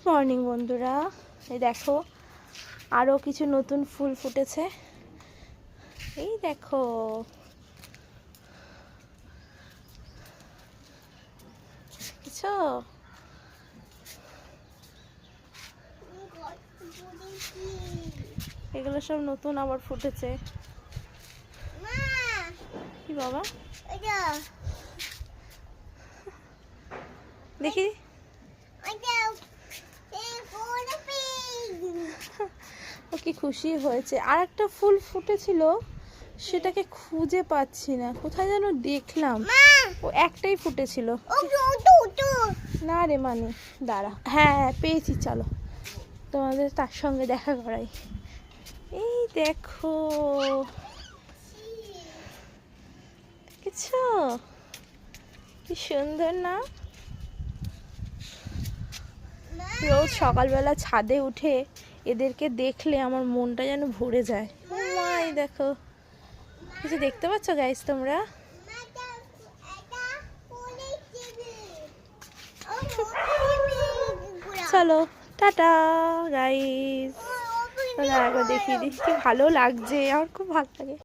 Morning বন্ধুরা, এই দেখো আরও কিছু নতুন ফুল ফুটেছে। এই দেখো, দেখছো? এগুলো সব নতুন আবার ফুটেছে। কি বাবা, দেখি ও কি খুশি হয়েছে। আর একটা ফুল ফুটেছিল, সেটাকে খুঁজে পাচ্ছি না, কোথায় যেন দেখলাম। ও একটাই ফুটেছিল না রে, মানে দাঁড়া, হ্যাঁ পেয়েছি, চলো তোমাদের তার সঙ্গে দেখা করাই। এই দেখো, দেখেছো কি সুন্দর না? রোজ সকালবেলা ছাদে উঠে এদেরকে দেখলে আমার মনটা যেন ভরে যায়। এই দেখো, কিছু দেখতে পাচ্ছ গাইস তোমরা? চলো টাটা গাইস, একবার দেখিয়ে দিই, কি ভালো লাগছে, আমার খুব ভালো লাগে।